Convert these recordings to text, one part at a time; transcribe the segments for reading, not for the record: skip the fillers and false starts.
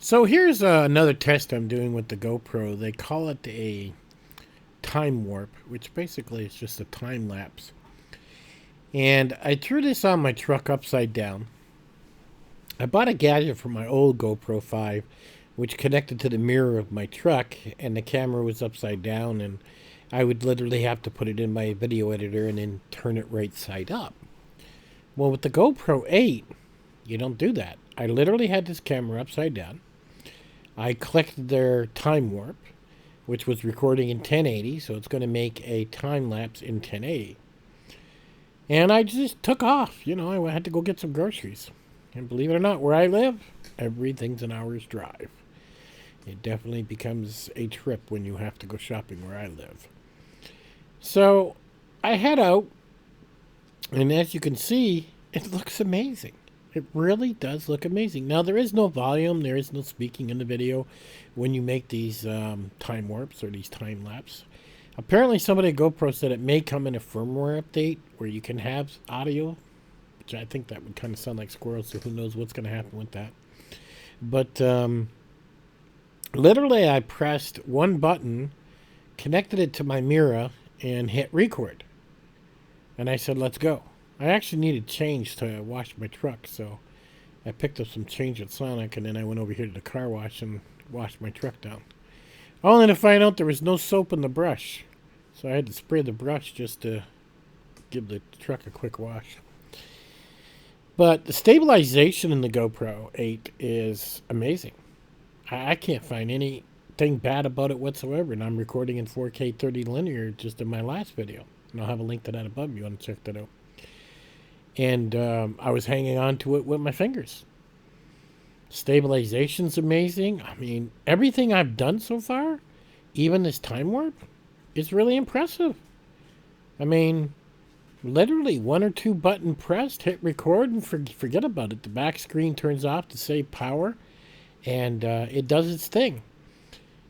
So here's another test I'm doing with the GoPro. They call it a time warp, which basically is just a time lapse. And I threw this on my truck upside down. I bought a gadget from my old GoPro 5, which connected to the mirror of my truck, and the camera was upside down, and I would literally have to put it in my video editor and then turn it right side up. Well, with the GoPro 8, you don't do that. I literally had this camera upside down. I clicked their time warp, which was recording in 1080, so it's going to make a time lapse in 1080. And I just took off. I had to go get some groceries. And believe it or not, where I live, everything's an hour's drive. It definitely becomes a trip when you have to go shopping where I live. So I head out, and as you can see, it looks amazing. It really does look amazing. Now, there is no volume. There is no speaking in the video when you make these time warps or these time lapse. Apparently, somebody at GoPro said it may come in a firmware update where you can have audio, which I think that would kind of sound like squirrels, so who knows what's going to happen with that. But literally, I pressed one button, connected it to my mirror, and hit record. And I said, let's go. I actually needed change to wash my truck, so I picked up some change at Sonic, and then I went over here to the car wash and washed my truck down. Only to find out there was no soap in the brush, so I had to spray the brush just to give the truck a quick wash. But the stabilization in the GoPro 8 is amazing. I can't find anything bad about it whatsoever, and I'm recording in 4K 30 linear just in my last video. And I'll have a link to that above if you want to check that out. And I was hanging on to it with my fingers. Stabilization's amazing. I mean, everything I've done so far, even this time warp, is really impressive. I mean, literally one or two button pressed, hit record, and forget about it. The back screen turns off to save power, and it does its thing.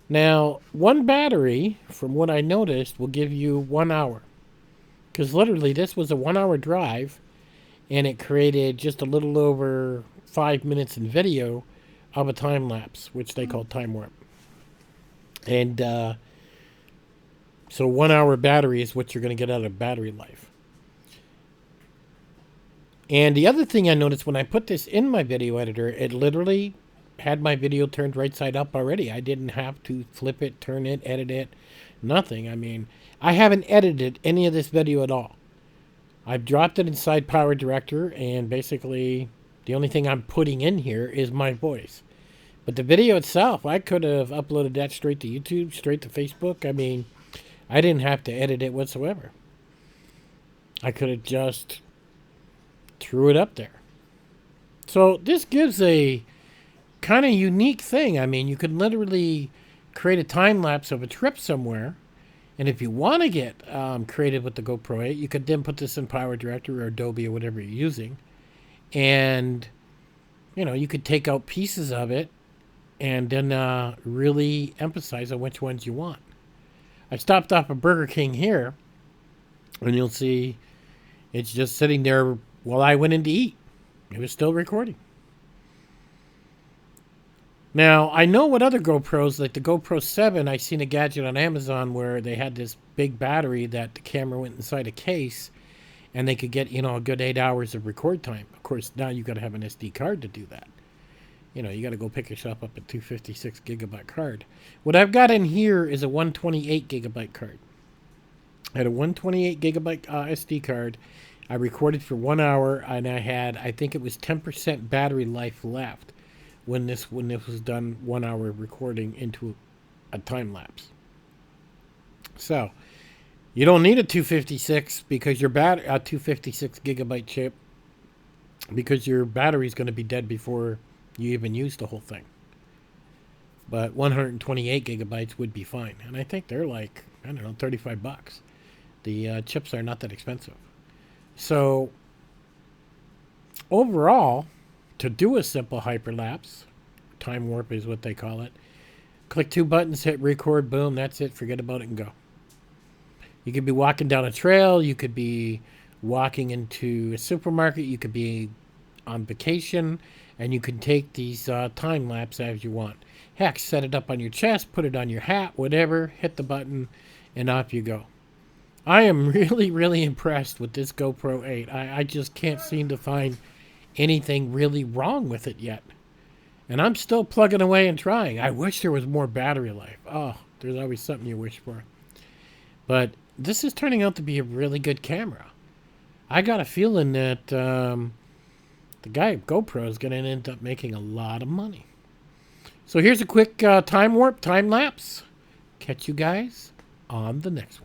Now, one battery, from what I noticed, will give you 1 hour. Because literally, this was a 1 hour drive, and it created just a little over 5 minutes in video of a time lapse, which they call time warp. And so 1 hour battery is what you're going to get out of battery life. And the other thing I noticed when I put this in my video editor, it literally had my video turned right side up already. I didn't have to flip it, turn it, edit it, nothing. I mean, I haven't edited any of this video at all. I've dropped it inside Power Director, and basically the only thing I'm putting in here is my voice. But the video itself, I could have uploaded that straight to YouTube, straight to Facebook. I mean, I didn't have to edit it whatsoever. I could have just threw it up there. So this gives a kind of unique thing. I mean, you could literally create a time lapse of a trip somewhere. And if you want to get creative with the GoPro 8, you could then put this in Power Director or Adobe or whatever you're using. And, you could take out pieces of it and then really emphasize on which ones you want. I stopped off at Burger King here, and you'll see it's just sitting there while I went in to eat. It was still recording. Now, I know what other GoPros, like the GoPro 7, I seen a gadget on Amazon where they had this big battery that the camera went inside a case, and they could get, a good 8 hours of record time. Of course, now you got to have an SD card to do that. You got to go pick yourself up a 256 gigabyte card. What I've got in here is a 128 gigabyte card. I had a 128 gigabyte SD card. I recorded for 1 hour, and I think it was 10% battery life left when this was done 1 hour recording into a time lapse. So you don't need a 256 because a 256 gigabyte chip, because your battery is going to be dead before you even use the whole thing. But 128 gigabytes would be fine, and I think they're like, I don't know, $35. The chips are not that expensive. So overall, to do a simple hyperlapse, time warp is what they call it, click two buttons, hit record, boom, that's it, forget about it and go. You could be walking down a trail, you could be walking into a supermarket, you could be on vacation, and you can take these time lapse as you want. Heck, set it up on your chest, put it on your hat, whatever, hit the button, and off you go. I am really, really impressed with this GoPro 8. I just can't seem to find anything really wrong with it yet. And I'm still plugging away and trying. I wish there was more battery life. Oh, there's always something you wish for. But this is turning out to be a really good camera. I got a feeling that the guy at GoPro is going to end up making a lot of money. So here's a quick time warp, time lapse. Catch you guys on the next one.